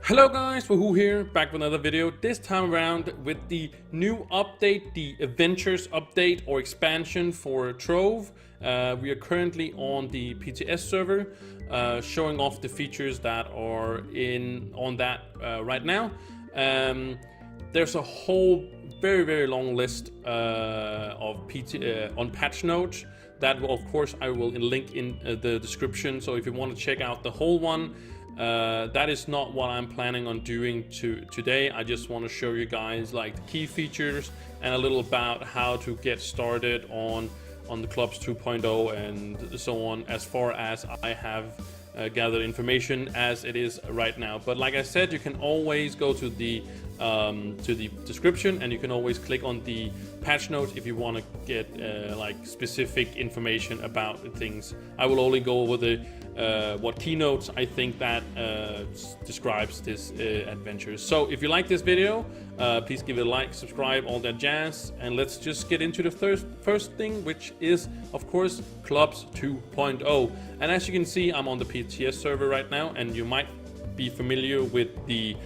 Hello guys, Wahoo here, back with another video, this time around with the new update, the Adventures update or expansion for Trove. We are currently on the PTS server, showing off the features that are on that right now. There's a whole very long list of on patch notes that will, of course, I will link in the description, so if you want to check out the whole one. That is not what I'm planning on doing today. I just want to show you guys like the key features and a little about how to get started on the Clubs 2.0 and so on, as far as I have gathered information as it is right now. But like I said, you can always go to the description, and you can always click on the patch notes if you want to get like specific information about things. I will only go over the what keynotes I think that describes this adventure. So if you like this video, please give it a like, subscribe, all that jazz, and let's just get into the first thing, which is of course Clubs 2.0. And as you can see, I'm on the PTS server right now, and you might be familiar with the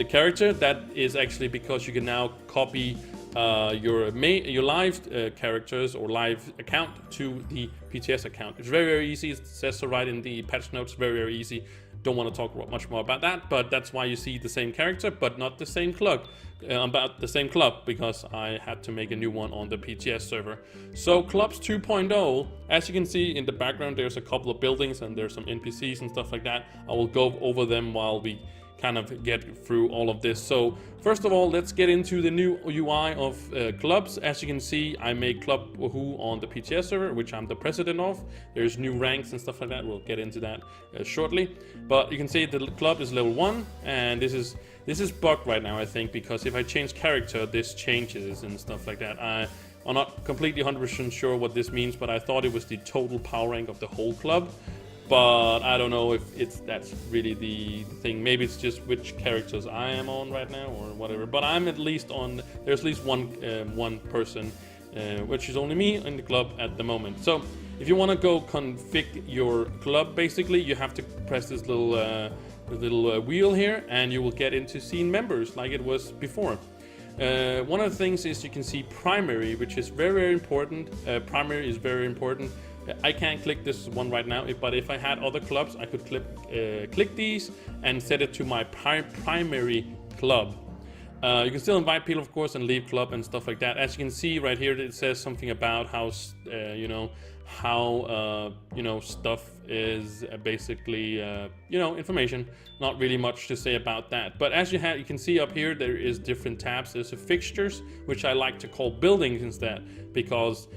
character. That is actually because you can now copy your live characters or live account to the PTS account. It's very easy. It says so right in the patch notes. Very easy. Don't want to talk much more about that, but that's why you see the same character but not the same club. About the same club, because I had to make a new one on the PTS server. So Clubs 2.0, as you can see in the background, there's a couple of buildings and there's some NPCs and stuff like that. I will go over them while we kind of get through all of this. So first of all, let's get into the new UI of clubs. As you can see, I made Club Wahoo on the PTS server, which I'm the president of. There's new ranks and stuff like that. We'll get into that shortly. But you can see the club is level 1, and this is bugged right now, I think, because if I change character, this changes and stuff like that. I'm not completely 100% sure what this means, but I thought it was the total power rank of the whole club. But I don't know if that's really the thing. Maybe it's just which characters I am on right now or whatever. But I'm at least on. There's at least one person, which is only me in the club at the moment. So if you want to go config your club, basically you have to press this little wheel here, and you will get into seeing members like it was before. One of the things is you can see primary, which is very important. Primary is very important. I can't click this one right now, but if I had other clubs, I could click these and set it to my primary club. You can still invite people, of course, and leave club and stuff like that. As you can see right here, it says something about how stuff is basically information. Not really much to say about that. But as you can see up here, there is different tabs. There's a fixtures, which I like to call buildings instead, because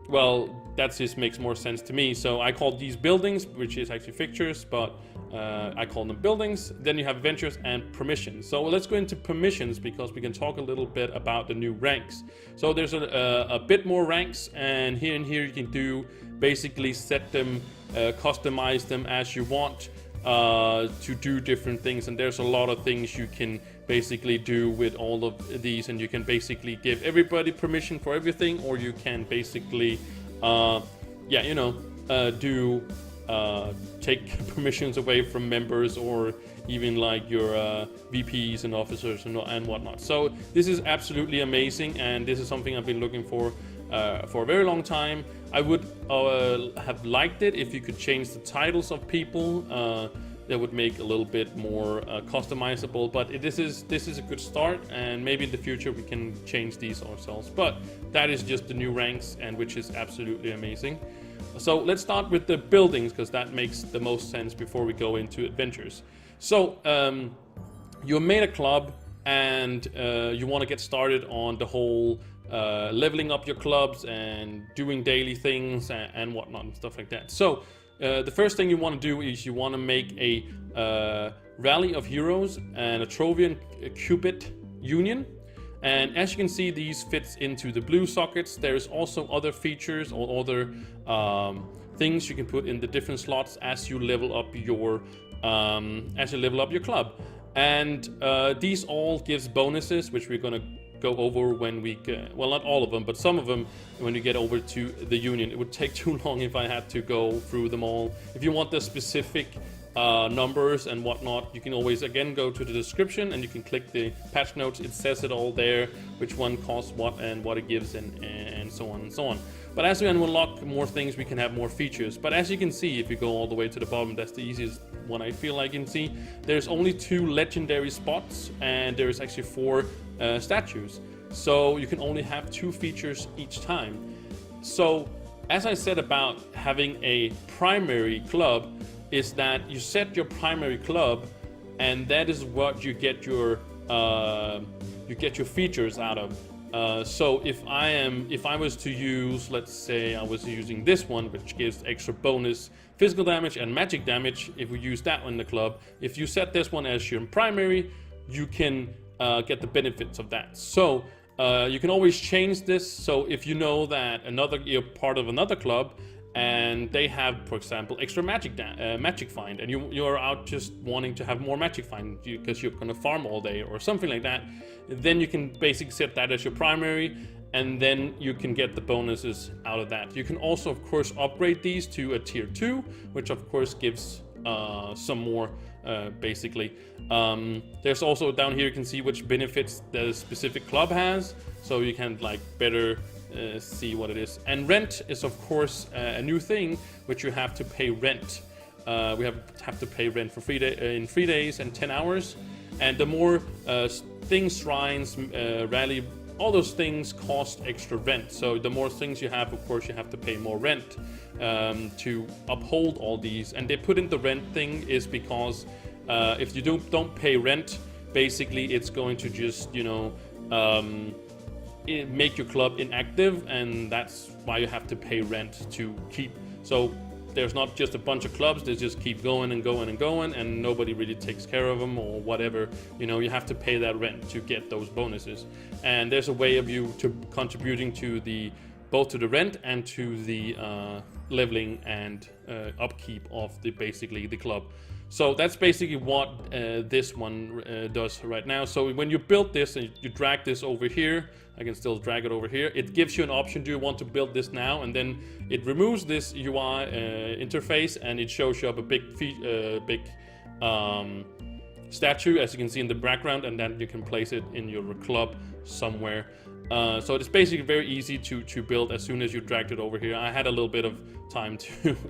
well, that just makes more sense to me. So I call these buildings, which is actually fixtures, but I call them buildings. Then you have adventures and permissions. So let's go into permissions, because we can talk a little bit about the new ranks. So there's a bit more ranks, and here you can do basically set them, customize them as you want to do different things. And there's a lot of things you can basically do with all of these, and you can basically give everybody permission for everything, or you can basically take permissions away from members, or even like your VPs and officers and whatnot. So this is absolutely amazing, and this is something I've been looking for a very long time. I would have liked it if you could change the titles of people. That would make a little bit more customizable, but this is a good start, and maybe in the future we can change these ourselves. But that is just the new ranks, and which is absolutely amazing. So let's start with the buildings, because that makes the most sense before we go into adventures. So you made a club, and you want to get started on the whole leveling up your clubs and doing daily things and whatnot and stuff like that. So the first thing you want to do is you want to make a rally of heroes and a Trove'S qubit union. And as you can see, these fits into the blue sockets. There's also other features or other things you can put in the different slots as you level up your club. And these all gives bonuses, which we're gonna go over when we get, well, not all of them, but some of them when we get over to the union. It would take too long if I had to go through them all. If you want the specific numbers and whatnot, you can always again go to the description and you can click the patch notes. It says it all there, which one costs what and what it gives, and so on and so on. But as we unlock more things, we can have more features. But as you can see, if you go all the way to the bottom, that's the easiest one I feel I can see. There's only 2 legendary spots, and there's actually 4 statues. So you can only have 2 features each time. So as I said about having a primary club, is that you set your primary club, and that is what you get your features out of. So if I was to use, let's say I was using this one, which gives extra bonus physical damage and magic damage, if we use that one in the club, if you set this one as your primary, you can get the benefits of that. So you can always change this. So if you know that you're part of another club and they have, for example, extra magic find, and you're out just wanting to have more magic find because you're gonna farm all day or something like that, then you can basically set that as your primary, and then you can get the bonuses out of that. You can also, of course, upgrade these to a tier 2, which of course gives some more, basically. There's also down here you can see which benefits the specific club has, so you can like better see what it is. And rent is of course a new thing, which you have to pay rent. We have to pay rent for in 3 days and 10 hours. And the more things, shrines, rally, all those things cost extra rent. So the more things you have, of course, you have to pay more rent to uphold all these. And they put in the rent thing is because if you don't pay rent, basically it's going to just, make your club inactive, and that's why you have to pay rent to keep. So there's not just a bunch of clubs that just keep going and going and going, and nobody really takes care of them or whatever. You have to pay that rent to get those bonuses. And there's a way of you contributing to both to the rent and to the leveling and upkeep of basically the club. So that's basically what this one does right now. So when you build this and you drag this over here, I can still drag it over here, it gives you an option, do you want to build this now? And then it removes this UI interface, and it shows you up a big statue, as you can see in the background, and then you can place it in your club somewhere. So it's basically very easy to build as soon as you dragged it over here. I had a little bit of time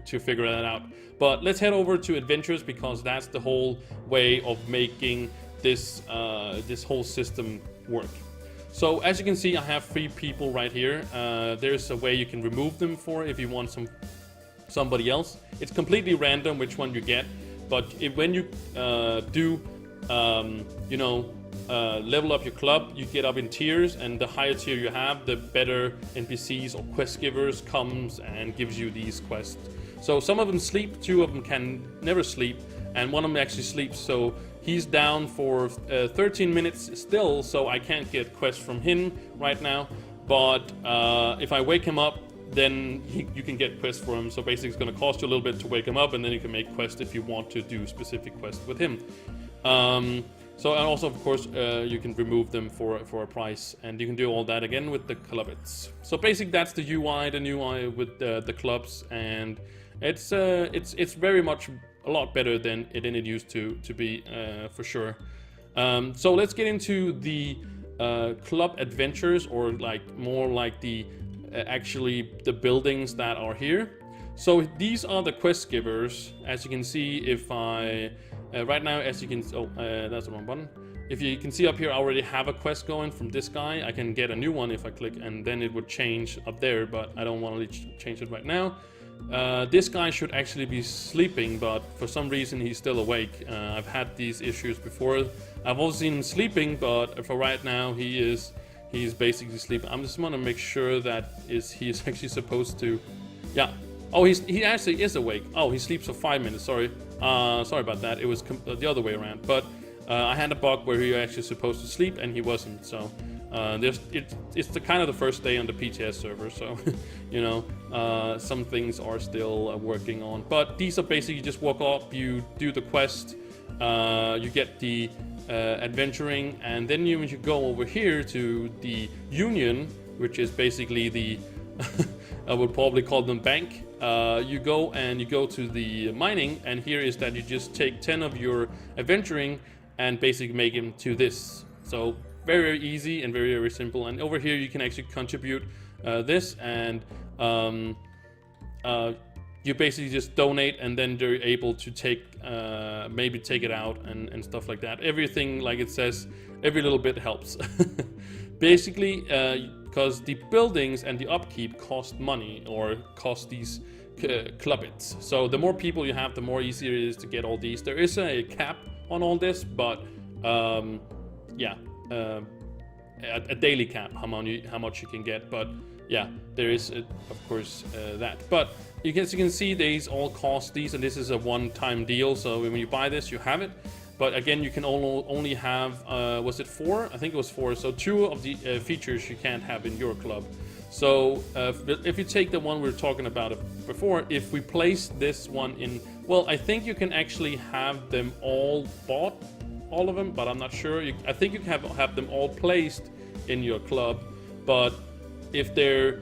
to figure that out. But let's head over to adventures, because that's the whole way of making this whole system work. So as you can see, I have 3 people right here. There's a way you can remove them if you want somebody else. It's completely random which one you get, but when you level up your club, you get up in tiers, and the higher tier you have, the better NPCs or quest givers comes and gives you these quests. So some of them sleep, 2 of them can never sleep, and one of them actually sleeps. So he's down for 13 minutes still, so I can't get quests from him right now. But if I wake him up, then you can get quests for him. So basically it's going to cost you a little bit to wake him up, and then you can make quests if you want to do specific quests with him. So, and also, of course, you can remove them for a price, and you can do all that again with the clubs. So basically that's the UI, the new UI with the clubs, and it's very much a lot better than it used to be, for sure. So let's get into the club adventures, or more like the actually the buildings that are here. So these are the quest givers. As you can see, if I right now, as you can, that's the wrong button. If you can see up here, I already have a quest going from this guy. I can get a new one if I click, and then it would change up there, but I don't want to change it right now. This guy should actually be sleeping, but for some reason he's still awake. I've had these issues before. I've also seen him sleeping, but for right now he's basically sleeping. I'm just want to make sure that he's actually supposed to, yeah. Oh, he actually is awake. Oh, he sleeps for 5 minutes. Sorry, sorry about that. It was the other way around. But I had a bug where he actually supposed to sleep and he wasn't. So it's the kind of the first day on the PTS server. So some things are still working on. But these are basically, you just walk up, you do the quest, you get the adventuring, and then you go over here to the Union, which is basically the I would probably call them bank. You go to the mining, and here is that you just take 10 of your adventuring and basically make them to this. So very, very easy and very, very simple. And over here you can actually contribute this, and you basically just donate, and then they're able to take maybe take it out and stuff like that. Everything, like it says, every little bit helps. Basically, because the buildings and the upkeep cost money, or cost these clubbits. So the more people you have, the more easier it is to get all these. There is a cap on all this, but yeah, a daily cap, how much you can get. But yeah, there is of course that. But you can see these all cost these, and this is a one-time deal. So when you buy this, you have it. But again, you can only have, was it 4? I think it was 4. So 2 of the features you can't have in your club. So if you take the one we were talking about before, if we place this one in, well, I think you can actually have them all bought, all of them, but I'm not sure. I think you can have them all placed in your club, but if they're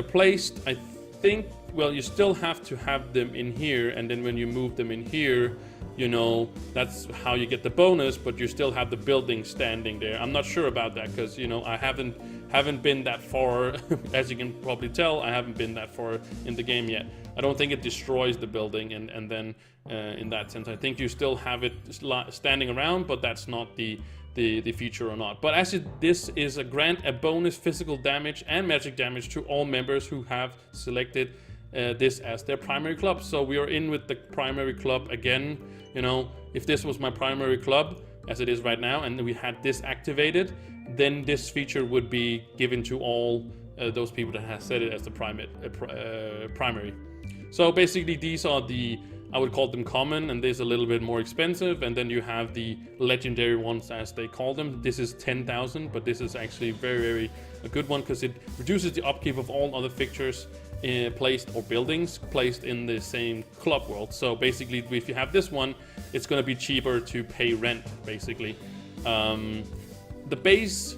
placed, I think, well, you still have to have them in here, and then when you move them in here, you know, that's how you get the bonus, but you still have the building standing there. I'm not sure about that, because, you know, I haven't been that far. As you can probably tell, I haven't been that far in the game yet. I don't think it destroys the building, and then in that sense, I think you still have it standing around, but that's not the feature or not. But as this is a bonus physical damage and magic damage to all members who have selected this as their primary club. So we are in with the primary club again. You know, if this was my primary club, as it is right now, and we had this activated, then this feature would be given to all those people that have set it as the primary. So basically, these are I would call them common, and this is a little bit more expensive. And then you have the legendary ones, as they call them. This is 10,000, but this is actually very, very a good one, because it reduces the upkeep of all other fixtures placed, or buildings placed in the same club world. So basically, if you have this one, it's going to be cheaper to pay rent, basically. The base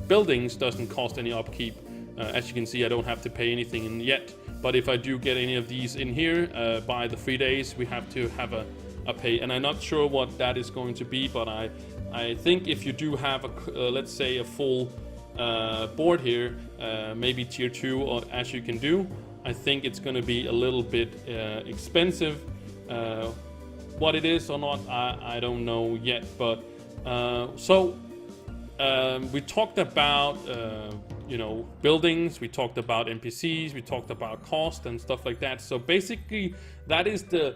buildings doesn't cost any upkeep. As you can see, I don't have to pay anything in yet. But if I do get any of these in here by the 3 days, we have to have a pay. And I'm not sure what that is going to be, but I think if you do have let's say a full board here, maybe tier 2, or as you can do, I think it's going to be a little bit expensive. What it is or not, I don't know yet. But we talked about you know, buildings, we talked about NPCs, we talked about cost and stuff like that. So basically, that is the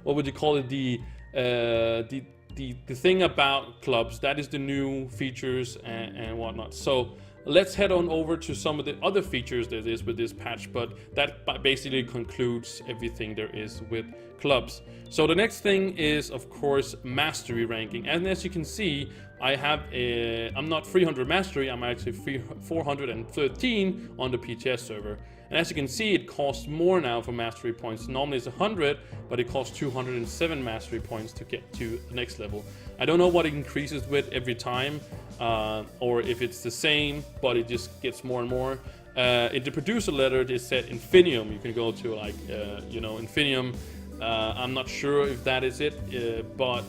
what would you call it, the thing about clubs. That is the new features and whatnot. So let's head on over to some of the other features there is with this patch, but that basically concludes everything there is with clubs. So the next thing is, of course, mastery ranking. And as you can see, I'm not 300 mastery, I'm actually 413 on the PTS server. And as you can see, it costs more now for mastery points. Normally it's 100, but it costs 207 mastery points to get to the next level. I don't know what it increases with every time, or if it's the same, but it just gets more and more. In the producer letter, it said Infinium. You can go to, like, you know, Infinium. I'm not sure if that is it, but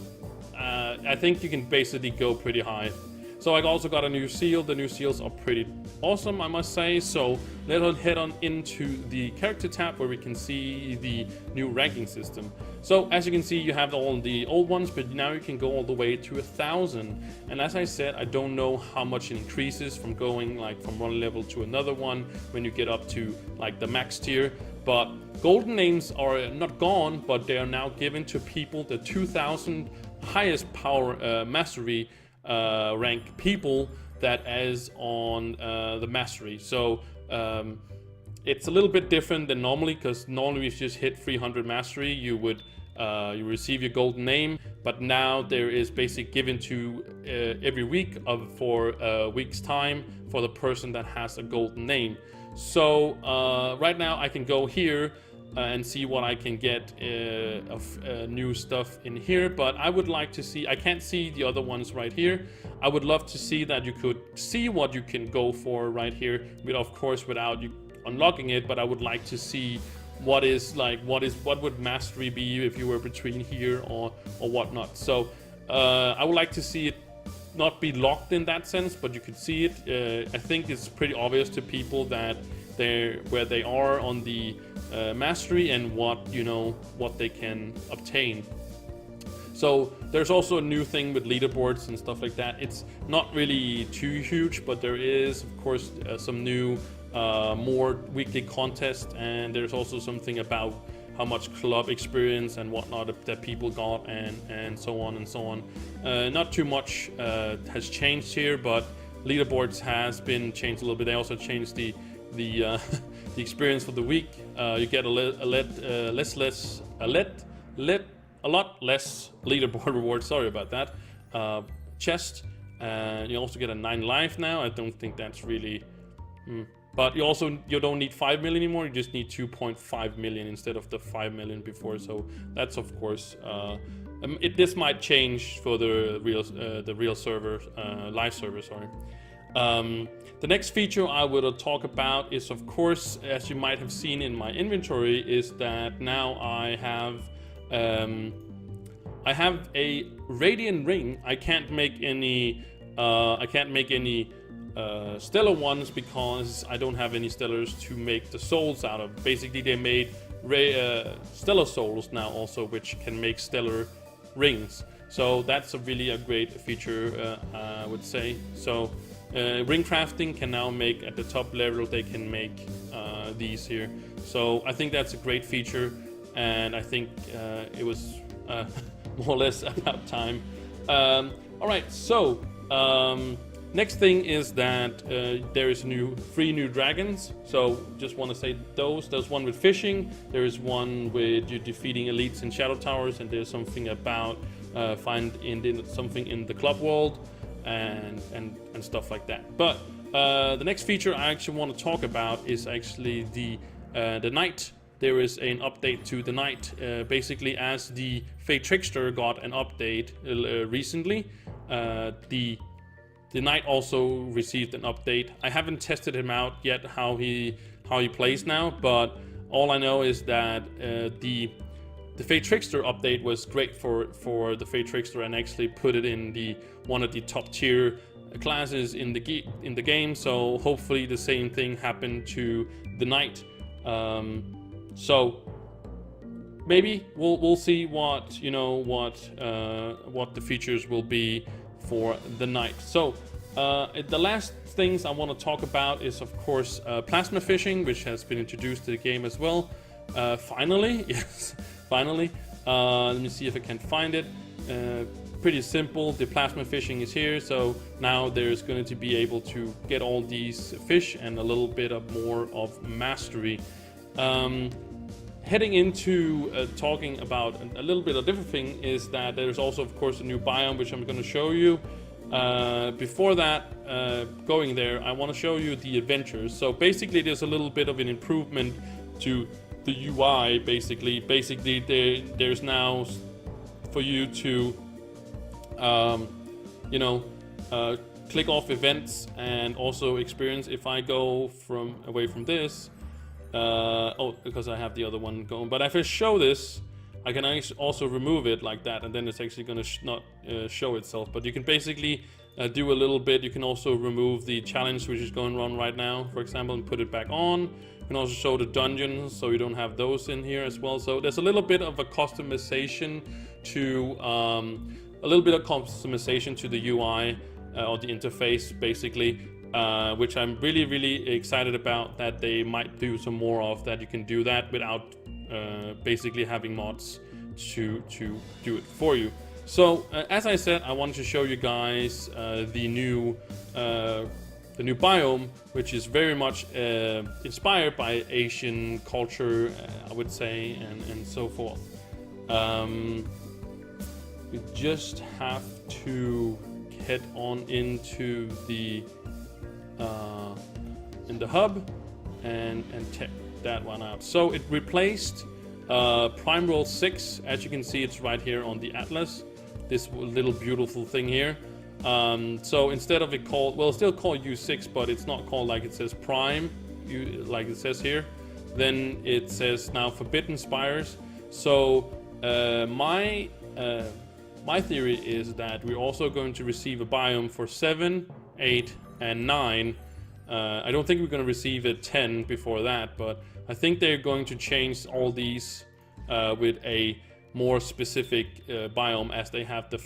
I think you can basically go pretty high. So I also got a new seal. The new seals are pretty awesome, I must say. So let's head on into the character tab, where we can see the new ranking system. So as you can see, you have all the old ones, but now you can go all the way to 1,000. And as I said, I don't know how much it increases from going like from one level to another one when you get up to like the max tier. But golden names are not gone, but they are now given to people, the 2,000 highest power mastery rank people that is on the mastery. So it's a little bit different than normally, because normally if you just hit 300 mastery, you would you receive your golden name. But now there is basically given to every week for a week's time for the person that has a golden name. So right now I can go here and see what I can get of new stuff in here. But I would like to see, I can't see the other ones right here. I would love to see that you could see what you can go for right here, but of course without you unlocking it. But I would like to see what would mastery be if you were between here or whatnot. So I would like to see it not be locked in that sense, but you could see it. I think it's pretty obvious to people that where they are on the mastery and what they can obtain. So there's also a new thing with leaderboards and stuff like that. It's not really too huge, but there is of course some new more weekly contests, and there's also something about how much club experience and whatnot that people got, and so on and so on. Not too much has changed here, but leaderboards has been changed a little bit. They also changed the the experience for the week. You get a lot less leaderboard rewards. Sorry about that. Chest. You also get a 9 life now. I don't think that's really. But you don't need 5 million anymore. You just need 2.5 million instead of the 5 million before. So that's of course. This might change for the real server, live server. Sorry. The next feature I will talk about is, of course, as you might have seen in my inventory, is that now I have a radiant ring. I can't make any. Stellar ones because I don't have any stellars to make the souls out of. Basically, they made stellar souls now also, which can make stellar rings. So that's a great feature, I would say. So ring crafting can now make at the top level. They can make these here. So I think that's a great feature, and I think it was more or less about time. All right, so. Next thing is that there is 3 new dragons. So just want to say there's one with fishing, there is one with you defeating elites in shadow towers, and there's something about something in the club world and stuff like that. But the next feature I actually want to talk about is actually the knight. There is an update to the knight, basically as the Fate Trickster got an update recently. The knight also received an update. I haven't tested him out yet, how he plays now, but all I know is that the Fate Trickster update was great for the Fate Trickster, and actually put it in one of the top tier classes in the game. So hopefully the same thing happened to the knight. So maybe we'll see what the features will be for the knight. So the last things I want to talk about is, of course, plasma fishing, which has been introduced to the game as well. Finally, yes, finally. Let me see if I can find it. Pretty simple. The plasma fishing is here, so now there's going to be able to get all these fish and a little bit more of mastery. Heading into talking about a little bit of different thing is that there's also, of course, a new biome, which I'm going to show you. Before that, going there, I want to show you the adventures. So basically, there's a little bit of an improvement to the UI. Basically, there's now for you to, click off events and also experience. If I go away from this. Because I have the other one going. But if I show this, I can also remove it like that, and then it's actually going to not show itself. But you can basically do a little bit. You can also remove the challenge which is going on right now, for example, and put it back on. You can also show the dungeons, so you don't have those in here as well. So there's a little bit of a customization to the UI or the interface, basically. Which I'm really excited about, that they might do some more of that. You can do that without basically having mods to do it for you. So as I said, I wanted to show you guys the new biome, which is very much inspired by Asian culture, I would say, and so forth. We just have to head on into the in the hub, and check that one out. So it replaced Prime Roll 6. As you can see, it's right here on the atlas, this little beautiful thing here. So instead of it called, well, it's still called U6, but it's not called like it says Prime, like it says here. Then it says now Forbidden Spires. So my theory is that we're also going to receive a biome for 7, 8, and 9. I don't think we're going to receive a 10 before that, but I think they're going to change all these with a more specific biome, as they have the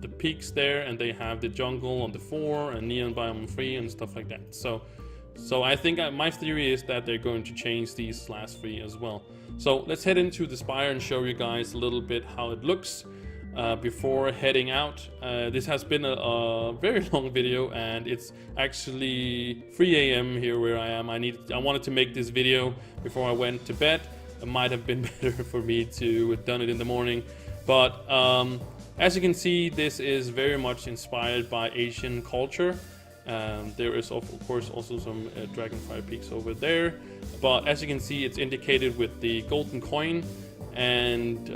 the peaks there, and they have the jungle on the 4 and neon biome on 3 and stuff like that. So I think my theory is that they're going to change these last 3 as well. So let's head into the spire and show you guys a little bit how it looks before heading out. This has been a very long video, and it's actually 3 a.m. here where I am. I wanted to make this video before I went to bed. It might have been better for me to have done it in the morning, but as you can see, this is very much inspired by Asian culture. There is of course also some Dragonfire peaks over there, but as you can see, it's indicated with the golden coin, and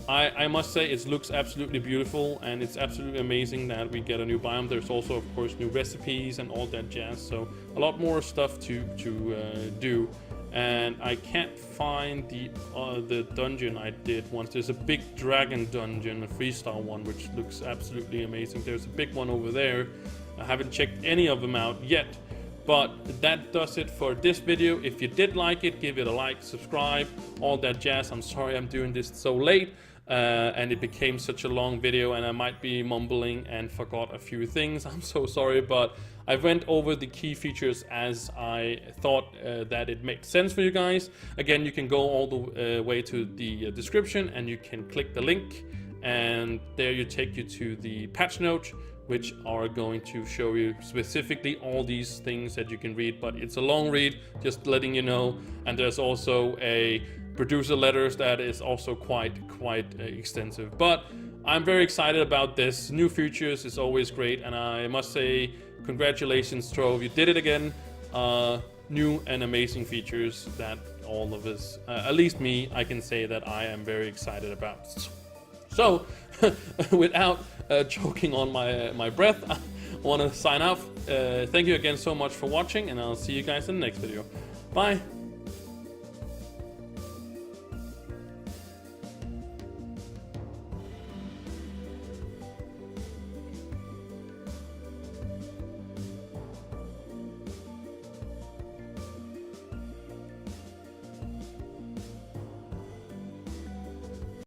I must say it looks absolutely beautiful, and it's absolutely amazing that we get a new biome. There's also of course new recipes and all that jazz, so a lot more stuff to do. And I can't find the dungeon I did once. There's a big dragon dungeon, a 3-star one, which looks absolutely amazing. There's a big one over there. I haven't checked any of them out yet, but that does it for this video. If you did like it, give it a like, subscribe, all that jazz. I'm sorry I'm doing this so late, and it became such a long video, and I might be mumbling and forgot a few things. I'm so sorry, but I went over the key features as I thought that it made sense for you guys. Again, you can go all the way to the description, and you can click the link, and there you take you to the patch notes, which are going to show you specifically all these things that you can read. But it's a long read, just letting you know. And there's also a producer letters that is also quite extensive. But I'm very excited about this. New features is always great, and I must say congratulations, Trove, you did it again. New and amazing features that all of us, at least me, I can say that I am very excited about. So without choking on my breath, I want to sign off. Thank you again so much for watching, and I'll see you guys in the next video. Bye.